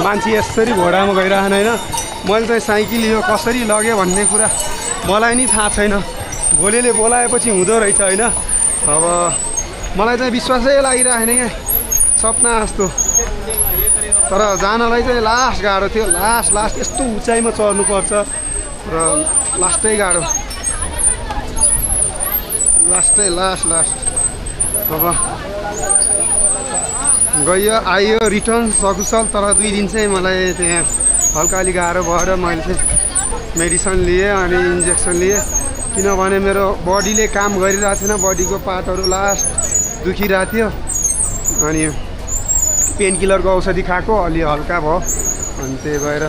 मान्छे यसरी घोडामा गइरहन होइन। मैले चाहिँ साइकल यो कसरी लग्यो भन्ने कुरा मलाई नि थाहा छैन। भोलिले बोलाएपछि हुँदो रहेछ होइन। अब मलाई चाहिँ विश्वासै लागिरहेन क्या, सपना जस्तो। तर जानलाई चाहिँ लास्ट गाह्रो थियो। लास्ट यस्तो उचाइमा चढ्नुपर्छ र लास्टै गाह्रो, लास्टै लास्ट। अब गयो आयो रिटर्न सकुशल। तर 2 दिन चाहिँ मलाई त्यहाँ हल्का अलि गाह्रो भएर मैले चाहिँ मेडिसिन लिएँ अनि इन्जेक्सन लिएँ, किनभने मेरो बडीले काम गरिरहेको थिएन। बडीको पार्टहरू लास्ट दुखिरहेको थियो अनि पेन किलरको औषधि खाएको, अलि हल्का भयो अनि त्यही भएर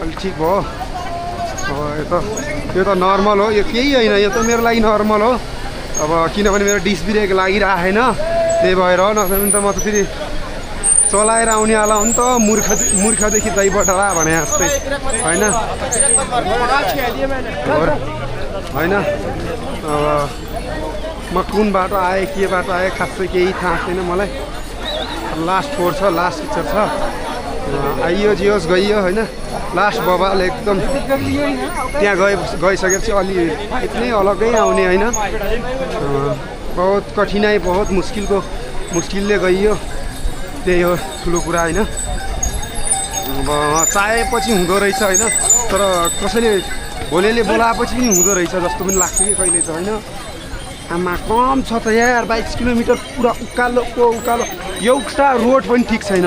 अलि ठिक भयो। अब यो त नर्मल हो, यो केही होइन, यो त मेरो लागि नर्मल हो। अब किनभने मेरो डिस्क ब्रेक लागिरहेन, त्यही भएर हो। नत्र भने त म त फेरि चलाएर आउनेवाला हो नि त। मूर्खदेखि दही बटला भने जस्तै होइन होइन। अब म कुन बाटो आएँ के बाटो आएँ खासै केही थाहा छैन मलाई। लास्ट 4 छ, लास्ट पिक्चर छ। आइयो जे होस् गइयो होइन। लास्ट बबाल एकदम त्यहाँ गइसकेपछि अलि यति अलग्गै आउने होइन। बहुत कठिनाइ, बहुत मुस्किलले गइयो, त्यही हो ठुलो कुरा होइन। अब चाहेपछि हुँदो रहेछ होइन। तर कसैले भोलिले बोलाएपछि पनि हुँदो रहेछ जस्तो पनि लाग्छ कि कहिले त होइन। आमा कम छ त यार, 22 किलोमिटर पुरा उकालो। एउटा रोड पनि ठिक छैन,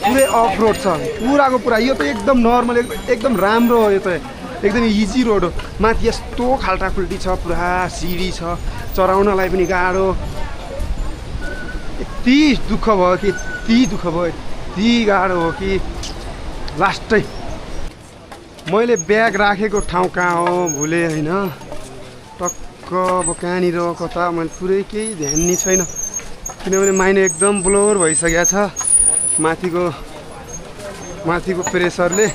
पुरै अफ रोड छ पुराको पुरा। यो त एकदम नर्मल, एकदम राम्रो हो। यो त एकदम इजी रोड हो। माथि यस्तो खाल्टाखुल्टी छ, पुरा सिडी छ, चढाउनलाई पनि गाह्रो। यति दुःख भयो कि यति गाह्रो हो कि लास्टै मैले ब्याग राखेको ठाउँ कहाँ हो भुलेँ होइन। टक्क अब कहाँनिर कता मैले पुरै केही ध्यान नि छैन, किनभने माइन्ड एकदम ब्लोर भइसकेको छ। माथिको प्रेसरले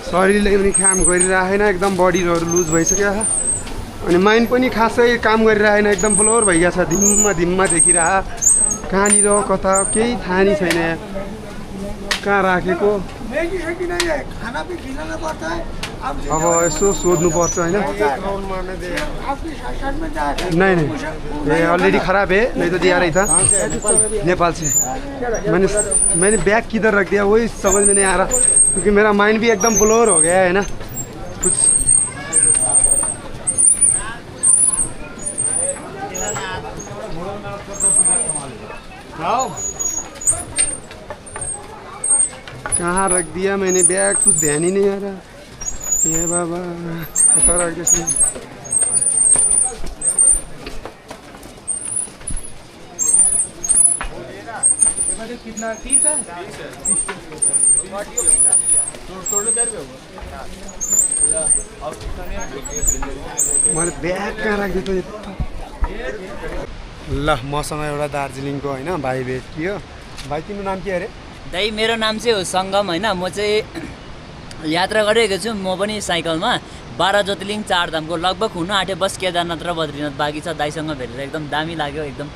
शरीरले पनि काम गरिरहेन, एकदम बडीहरू लुज भइसक्यो छ। अनि माइन्ड पनि खासै काम गरिरहेन, एकदम ब्लोर भइगएको छ। धिम्मा देखिरह, कहाँनिर कता केही थाहा नै छैन यार, कहाँ राखेको। अब यसो सोध्नुपर्छ होइन। नहीं ये ऑलरेडी खराब है, नहीं तो दिया रही था नेपाल से। मैंने बैग किधर रख दिया वही समझ में नहीं आ रहा, क्योंकि मेरा माइंड भी एकदम ब्लोर हो गया है ना कुछ। कहाँ रख दिया मैंने बैग, कुछ ध्यान ही नहीं आ रहा। ये बाबा पता रख दिया। कितना 30 है? मैले ब्याग कहाँ राखिदिएको ल। मसँग एउटा दार्जिलिङको होइन भाइ भेटियो। भाइ तिम्रो नाम के अरे? दाइ मेरो नाम चाहिँ हो सङ्गम होइन। म चाहिँ यात्रा गरिरहेको छु, म पनि साइकलमा 12 ज्योतिर्लिङ 4 धामको लगभग हुन आँट्यो। बस केदारनाथ र बद्रीनाथ बाँकी छ। दाइसँग भेटेर एकदम दामी लाग्यो एकदम।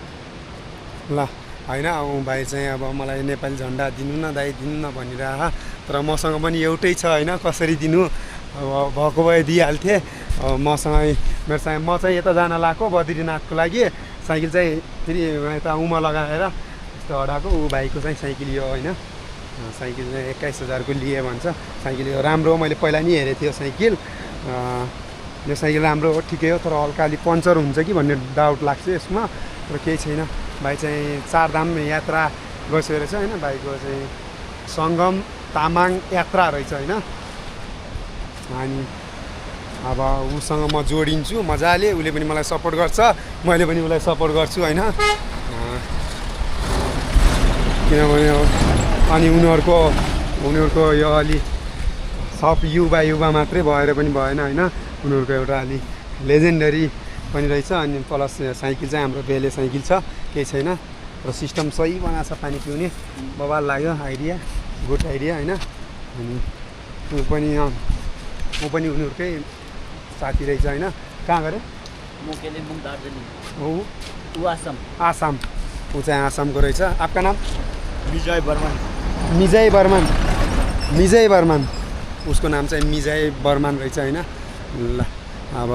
ल होइन अब भाइ चाहिँ अब मलाई नेपाली झन्डा दिनु न दाइ दिनु न भनिरह, तर मसँग पनि एउटै छ होइन। कसरी दिनु, अब भएको भए दिइहाल्थेँ। अब मसँग मेरो म चाहिँ यता जान लगाएको बद्रीनाथको लागि। साइकल चाहिँ फेरि यता उमा लगाएर यस्तो हटाएको। ऊ भाइको चाहिँ साइकल यो होइन। साइकल चाहिँ 21,000 को लिए भन्छ। साइकल यो राम्रो हो, मैले पहिला नि हेरेको थियो साइकल। यो साइकल राम्रो हो, ठिकै हो, तर हल्का अलि पङ्चर हुन्छ कि भन्ने डाउट लाग्छ यसमा, तर केही छैन। भाइ चाहिँ 4 धाम यात्रा गइसकेको रहेछ होइन। भाइको चाहिँ सङ्गम तामाङ यात्रा रहेछ होइन। अनि अब उसँग म जोडिन्छु मजाले, उसले पनि मलाई सपोर्ट गर्छ, मैले पनि उसलाई सपोर्ट गर्छु होइन। किनभने अनि उनीहरूको यो अलि सब युवा मात्रै भएर पनि भएन होइन। उनीहरूको एउटा अलि लेजेन्डरी पनि रहेछ। अनि प्लस साइकल चाहिँ हाम्रो बेले साइकल छ, केही छैन। र सिस्टम सही बनाएको छ, पानी पिउने बवाल लाग्यो। आइडिया गुड आइडिया होइन। अनि ऊ पनि उनीहरूकै साथी रहेछ होइन। कहाँ गऱ्यो? म कालिम्पोङ दार्जिलिङ। ऊ आसाम। ऊ चाहिँ आसामको रहेछ। आपका नाम? विजय बर्मन। मिजय बर्मन उसको नाम चाहिँ मिजय बर्मन रहेछ होइन। ल अब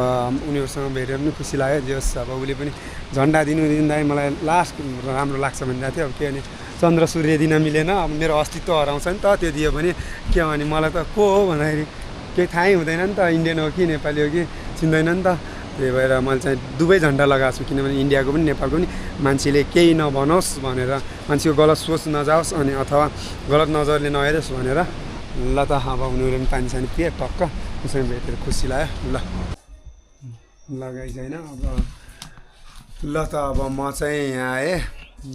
उनीहरूसँग भेटेर पनि खुसी लाग्यो। जे होस् अब उसले पनि झन्डा दिँदाखेरि मलाई लास्ट राम्रो लाग्छ भनिरहेको थियो। अब के भने चन्द्र सूर्य दिन मिलेन, अब मेरो अस्तित्व हराउँछ नि त त्यो दियो भने। के भने मलाई त को हो भन्दाखेरि केही थाहै हुँदैन नि त, इन्डियन हो कि नेपाली हो कि चिन्दैन नि त। त्यही भएर मैले चाहिँ दुवै झन्डा लगाएको छु, किनभने इन्डियाको पनि नेपालको पनि मान्छेले केही नभनोस् भनेर, मान्छेको गलत सोच नजाओस् अनि अथवा गलत नजरले नहेरोस् भनेर। ल त अब उनीहरूले पनि पानी सानी पिए टक्क, उसँग भेटेर खुसी लाग्यो। ल लगाइ छैन अब। ल त अब म चाहिँ यहाँ आएँ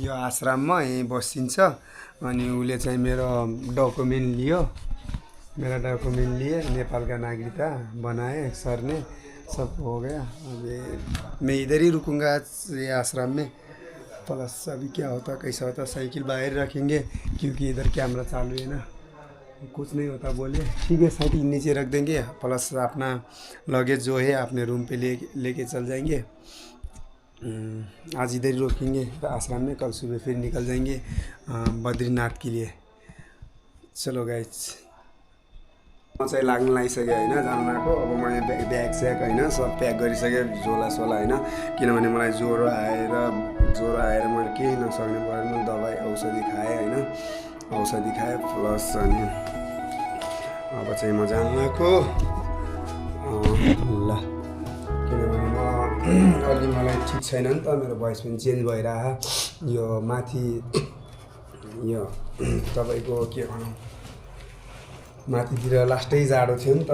यो आश्रममा, यहीँ बसिन्छ। अनि उसले चाहिँ मेरो डकुमेन्ट लियो, मेरा डॉक्यूमेंट लिए, नेपाल का नागरिकता बनाए सर ने, सब हो गया। अब मैं इधर ही रुकूंगा ये आश्रम में। प्लस अभी क्या होता कैसा होता, साइकिल बाहर रखेंगे क्योंकि इधर कैमरा चालू है ना, कुछ नहीं होता बोले। ठीक है साइकिल नीचे रख देंगे, प्लस अपना लगेज जो है अपने रूम पे लेके चल जाएंगे। आज इधर ही रोकेंगे आश्रम में, कल सुबह फिर निकल जाएंगे बद्रीनाथ के लिए। चलो गाइस, म चाहिँ लाग्नु लागिसक्यो होइन जानुको। अब मैले ब्याग स्याग होइन सब प्याक गरिसकेँ, झोला सोला होइन। किनभने मलाई ज्वरो आएर मैले केही नसक्ने भएर दबाई औषधि खाएँ होइन, औषधि खाएँ। प्लस अनि अब चाहिँ म जानु आएको। ल किनभने म अलि मलाई ठिक छैन नि त, मेरो भोइस पनि चेन्ज भइरह। यो माथि यो तपाईँको के भनौँ, माथितिर लास्टै जाडो थियो नि त,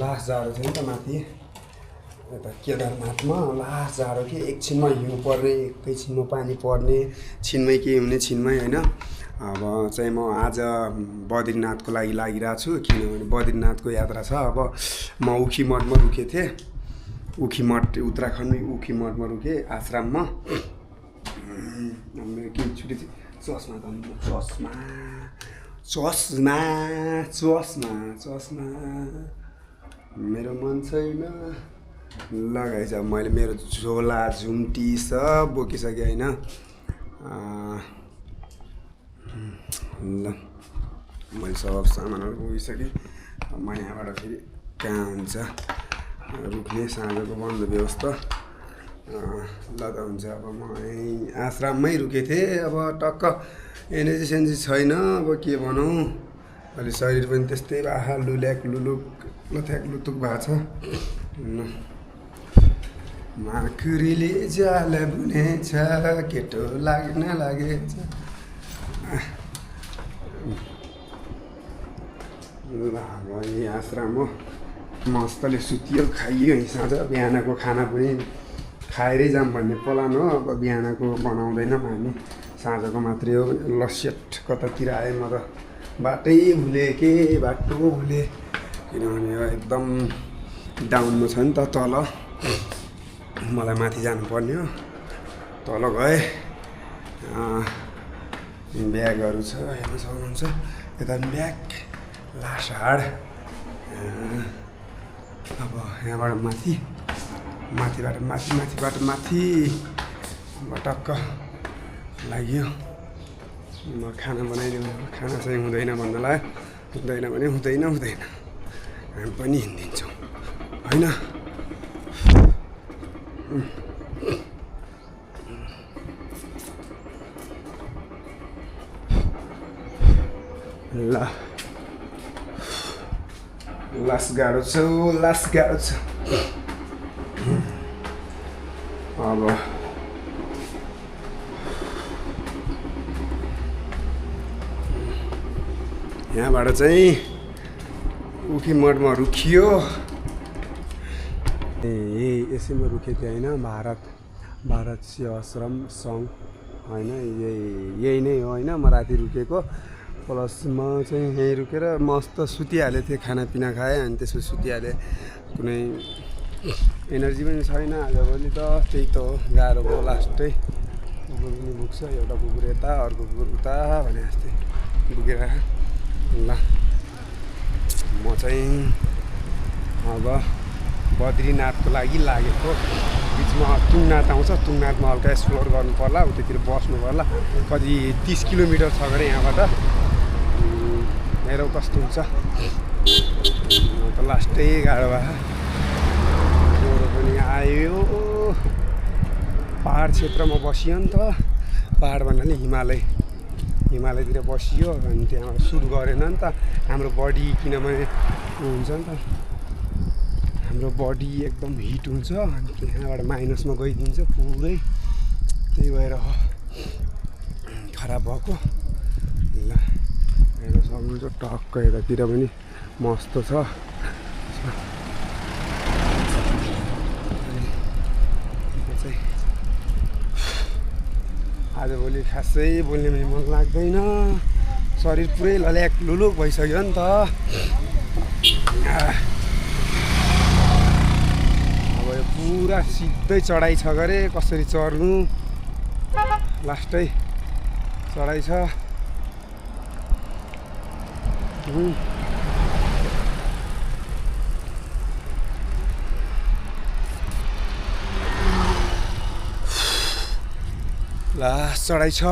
लास्ट जाडो थियो नि त माथि यता केदारनाथमा। लास्ट जाडो कि एकछिनमा हिउँ पर्ने, एकैछिनमा पानी पर्ने, छिनमै के हुने छिनमै होइन। अब चाहिँ म आज बद्रीनाथको लागि लागिरहेको छु, किनभने बद्रीनाथको यात्रा छ। अब म उखीमठमा रुकेको थिएँ, उखीमठ उत्तराखण्डमै उखीमठमा रुकेँ आश्रममा। मेरो के छुट्टी थियो, चस्मा मेरो मन छैन। लगाइछ मैले मेरो झोला झुम्टी सब बोकिसकेँ होइन। ल मैले सब सामानहरू बोकिसकेँ। म यहाँबाट फेरि कहाँ हुन्छ रुक्ने साँझको बन्द व्यवस्था। ल त हुन्छ। अब म यहीँ आश्रममै रुकेको थिएँ। अब टक्क एनर्जी सेन्जी छैन, अब के भनौँ, अलि शरीर पनि त्यस्तै आहा लुल्याक लुलुक लथ्याक लुतुक भएको छ। माकुरीले जाल बुनेछ केटो लाग्न लागेछ। ल अब यही आश्रम हो, मस्तले सुतियो खाइयो। साँझ बिहानको खाना पनि खाएरै जाऊँ भन्ने प्लान हो। अब बिहानको बनाउँदैनौँ हामी, साँझको मात्रै हो। लसेट कतातिर आएँ म त, बाटै भुलेँ के बाटो भुलेँ, किनभने यो एकदम डाउनमा छ नि त तल। मलाई माथि जानुपर्ने हो, तल गएँ। ब्यागहरू छ हेर्न सक्नुहुन्छ, यता ब्याग लास्ट हाड। अब यहाँबाट माथिबाट माथि टक्क लाग्यो। म खाना बनाइदिनु, खाना चाहिँ हुँदैन भन्नलाई, हुँदैन भने हुँदैन, हामी पनि हिँडिदिन्छौँ होइन। ल लास्ट गाह्रो छ, अब यहाँबाट चाहिँ उखीमठमा रुखियो। यसैमा रुकेको थिएँ होइन, भारत सेवाश्रम सङ्घ होइन, यही नै हो होइन। म राति रुकेको, प्लस म चाहिँ यहीँ रुकेर मस्त सुतिहालेको थिएँ, खानापिना खाएँ अनि त्यसपछि सुतिहालेँ। कुनै एनर्जी पनि छैन आजभोलि त, त्यही त हो गाह्रो भयो। लास्टै कुकुर पनि पुग्छ, एउटा कुकुर यता अर्को कुकुर उता भने जस्तै पुगेर। ल म चाहिँ अब बद्रीनाथको लागि लागेको। बिचमा तुङनाथ आउँछ, तुङनाथमा हल्का एक्सप्लोर गर्नु पर्ला, उतातिर बस्नु पर्ला। कति 30 किलोमिटर छ गरे यहाँबाट। हेरौँ कस्तो हुन्छ। त लास्टै गाह्रो भयो, ज्वरो पनि आयो। पहाड क्षेत्रमा बसियो नि त, पहाड भन्नाले हिमालयतिर बसियो अनि त्यहाँबाट सुट गरेन नि त। हाम्रो बडी किनभने हुन्छ नि त, हाम्रो बडी एकदम हिट हुन्छ अनि त्यहाँबाट माइनसमा गइदिन्छ पुरै, त्यही भएर खराब भएको। ल हेर्न सक्नुहुन्छ टक्क यतातिर पनि मस्त छ। आजभोलि खासै बोल्ने पनि मन लाग्दैन, शरीर पुरै लल्याक लुलुक भइसक्यो नि त। अब यो पुरा सिधै चढाइ छ गरे, कसरी चढ्नु, लास्टै चढाइ छ। लास्ट चढाइ छ।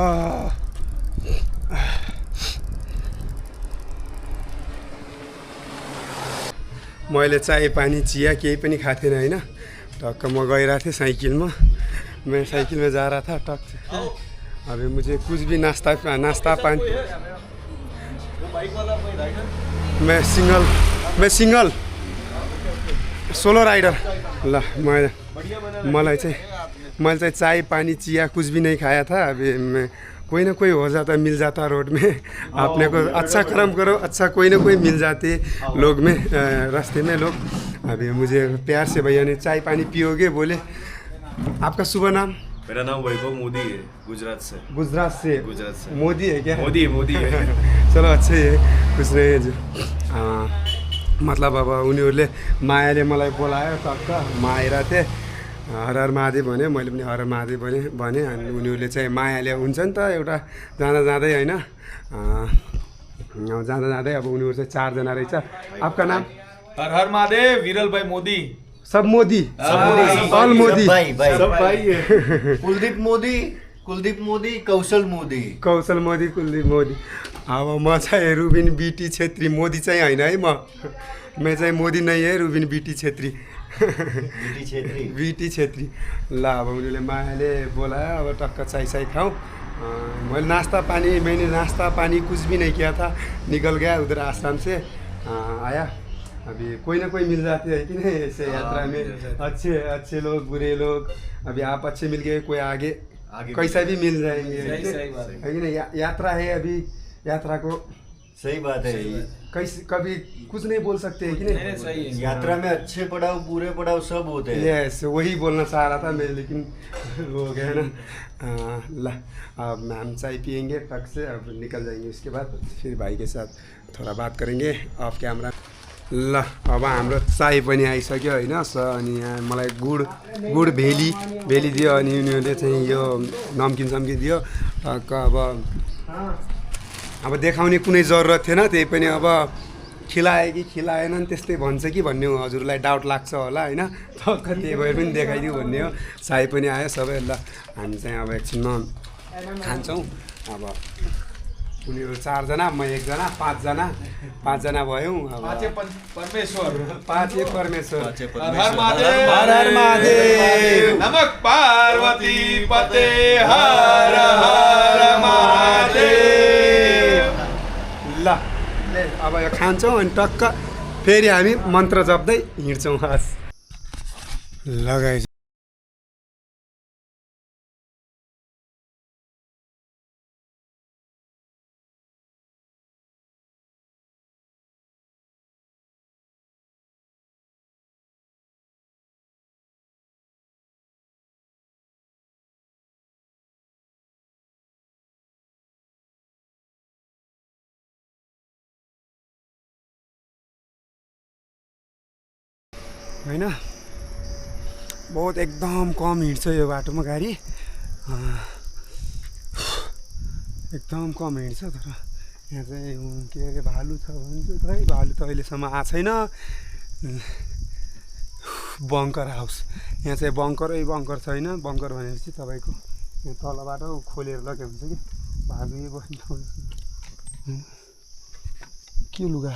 मैले चाय पानी चिया केही पनि खाएको थिएन होइन। टक्क म गइरहेको थिएँ साइकिलमा, मैं साइकिल में जा रहा था। टक अभी मुझे कुछ भी नाश्ता पानी, मैं सिंगल सोलो राइडर। ल मलाई चाहिँ चाय पानी चिया कुछ भी नहीं खाया था। अभी मैं कोई ना कोई हो जाता, मिल जाता रोड में। अपने को अच्छा कर्म करो, अच्छा कोई ना कोई मिल जाते लोग में, रास्ते में लोग। अभी मुझे प्यार से भैया ने चाय पानी पियोगे बोले। आपका शुभ नाम? मेरा नाम वैभव मोदी है, गुजरात से। गुजरात से मोदी है क्या? मोदी है। चलो अच्छे है, कुछ नहीं है जो मतलब अब उनीहरूले मायाले मलाई बोलायो, टक्क म आइरहेको थिएँ। हर हर महादेव भने, मैले पनि हर हर महादेव भने अनि उनीहरूले चाहिँ मायाले हुन्छ नि त एउटा जाँदा जाँदै होइन, जाँदा जाँदै अब उनीहरू चाहिँ 4 जना रहेछ। आपका नाम? हर हर महादेव, विरल भाई मोदी। सब मोदी, ऑल मोदी, सब भाई है। कुलदीप मोदी, कौशल मोदी, कुलदीप मोदी। अब म चाहिँ रुबिन बीटी छेत्री, मोदी चाहिँ होइन है। मैं चाहिँ मोदी नहीं है, Rubin BT Chhetri. BT Chhetri. ल अब उनीहरूले मायाले बोलायो, अब टक्क चाय खाऊँ। मैंने नाश्ता पानी कुछ भी नहीं किया था, निकल गया उधर आश्रम से। आया अभी कोई ना कोई मिल जाते हैं कि नहीं ऐसे यात्रा में, अच्छे लोग बुरे लोग। अभी आप अच्छे मिल गए, कोई आगे कैसा भी मिल जाएंगे, है कि नहीं? यात्रा है अभी, यात्रा को सही बात है। कैसे कभी कुछ नहीं बोल सकते हैं कि नहीं? सही है। यात्रा में अच्छे पड़ाव बुरे पड़ाव सब होते हैं। यस, वही बोलना चाह रहा था मैं, लेकिन हो गया ना। ला अब मैम चाय पियेंगे टक से, अब निकल जाएंगे। उसके बाद फिर भाई के साथ थोड़ा बात करेंगे ऑफ कैमरा। ल अब हाम्रो चाय पनि आइसक्यो होइन। अनि यहाँ मलाई गुड भेली दियो, अनि उनीहरूले चाहिँ यो नमकिन सम्किन दियो टक्क। अब देखाउने कुनै जरुरत थिएन, त्यही पनि अब खिलाए कि खिलाएनन् त्यस्तै भन्छ कि भन्ने हो, हजुरलाई डाउट लाग्छ होला होइन। टक्क त्यही भएर पनि देखाइदियो भन्ने हो। चाय पनि आयो सबै। ल हामी चाहिँ अब एकछिनमा खान्छौँ। अब उनीहरू 4 जना, म 1 जना, 5 जना भयौँ। अब पाँचे परमेश्वर। हर महादेव, हर हर महादेव। नमक पार्वती पते, हर हर महादेव। ल अब यो खान्छौँ अनि टक्क फेरि हामी मन्त्र जप्दै हिँड्छौँ। हस् लगाइ होइन। बहुत एकदम कम हिँड्छ यो बाटोमा गाडी, एकदम कम हिँड्छ। तर यहाँ चाहिँ के अरे भालु छ भन्छ, खै भालु त अहिलेसम्म आएको छैन। बङ्कर हाउस। यहाँ चाहिँ बङ्करै बङ्कर छैन। बङ्कर भनेपछि तपाईँको यहाँ तलबाट खोलेर लगे हुन्छ कि भालु यही बस्ने ठाउँ के लुगा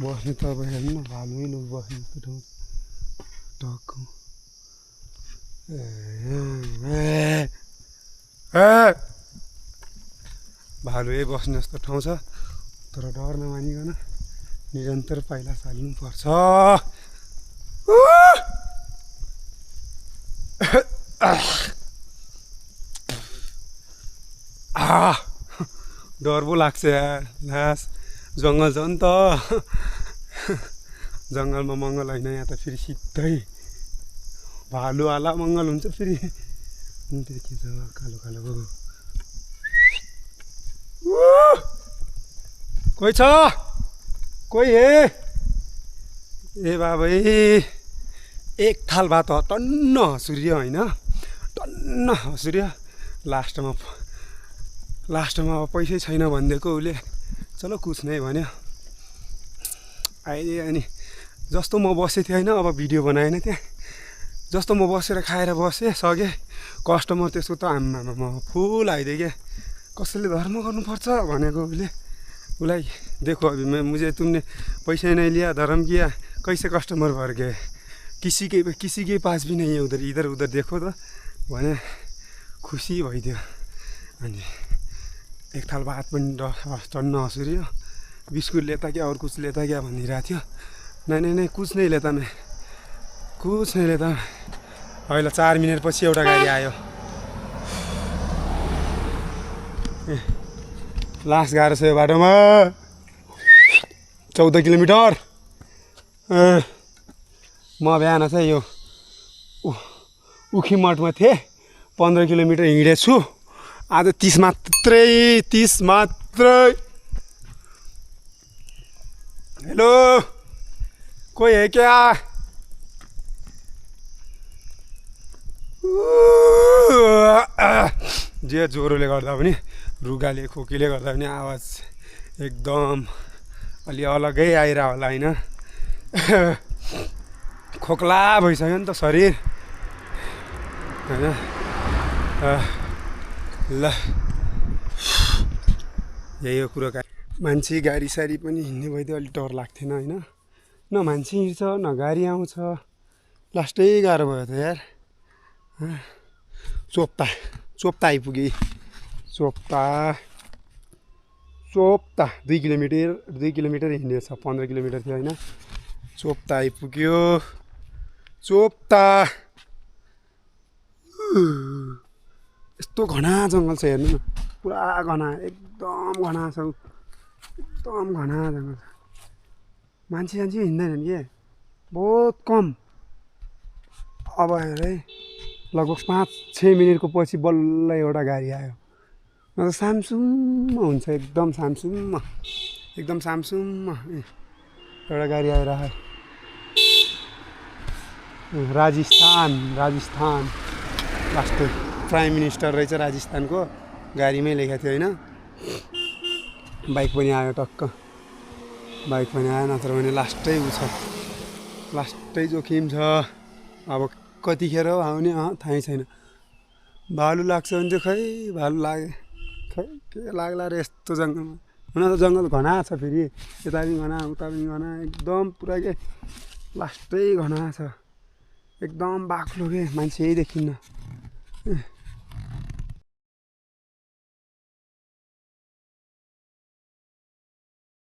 बस्ने तपाईँ हेर्नु न भालुकै लु बस्ने जस्तो ठाउँ टक्क भालु यही बस्ने जस्तो ठाउँ छ तर डर नमानिकन निरन्तर पाइला चाल्नुपर्छ। डर पो लाग्छ यार लास जङ्गल छ नि त जङ्गलमा मङ्गल होइन यहाँ त फेरि सिधै भालुवाला मङ्गल हुन्छ फेरि के छ कालो कालो कोही छ कोही हे ए बाबै एक थाल भात टन्न हँसुर्य होइन टन्न हँसुर्य लास्टमा अब पैसै छैन भनिदिएको उसले चलो कुछ नै भन्यो अहिले अनि जस्तो म बसेको थिएँ होइन अब भिडियो बनाएन त्यहाँ जस्तो म बसेर खाएर बसेँ सकेँ कस्टमर त्यसको त आम्मामा फुल आइदियो क्या कसैले धर्म गर्नुपर्छ भनेको उसले उसलाई देखो अभी मुझे तुमने पैसा नहीं लिया धर्म किया कैसे कस्टमर भर गए किसी के पास भी नहीं है उधर इधर उधर देखो त भने खुसी भइदियो अनि एक थाल भात पनि टन्न हँसुर्यो बिस्कुट लेता क्या और कुछ लेता क्या भनिरहेको थियो नहीं कुछ नहीं लेता मैं कुछ नहीं लेता अहिले 4 मिनट पछि एउटा गाडी आयो लास्ट गाह्रो छ यो बाटोमा 14 किलोमिटर म बिहान चाहिँ यो उखी मठमा थिएँ 15 किलोमिटर हिँडेछु आज 30 मात्रै हेलो कोही है क्या जे ज्वरोले गर्दा पनि रुगाले खोकीले गर्दा पनि आवाज एकदम अलि अलगै आइरह होला होइन खोक्ला भइसक्यो नि त शरीर होइन ल यही हो कुरो मान्छे गाडी साडी पनि हिँड्ने भइदियो अलिक डर लाग्थेन होइन न मान्छे हिँड्छ न गाडी आउँछ लास्टै गाह्रो भयो त यार चोप्ता आइपुगेँ चोप्ता 2 किलोमिटर हिँडेछ 15 किलोमिटर थियो होइन चोप्ता आइपुग्यो चोप्ता यस्तो घना जङ्गल छ हेर्नु न पुरा घना एकदम घना छ एकदम घना जङ्गल मान्छे हिँड्दैनन् के बहुत कम अब हेर है लगभग 5-6 मिनटको पछि बल्ल एउटा गाडी आयो न त सामसुममा हुन्छ एकदम सामसुममा एउटा गाडी आएर राजस्थान लास्ट प्राइम मिनिस्टर रहेछ राजस्थानको गाडीमै लेखेको थियो होइन बाइक पनि आयो टक्क बाइक पनि आयो नत्र भने लास्टै उ छ लास्टै जोखिम छ अब कतिखेर आउने थाहै छैन भालु लाग्छ भने चाहिँ खै भालु लाग्यो खै के लाग्ला रे यस्तो जङ्गलमा हुन त जङ्गल घना छ फेरि यता पनि घना उता पनि घना एकदम पुरा के लास्टै घना छ एकदम बाक्लो के मान्छे देखिन्न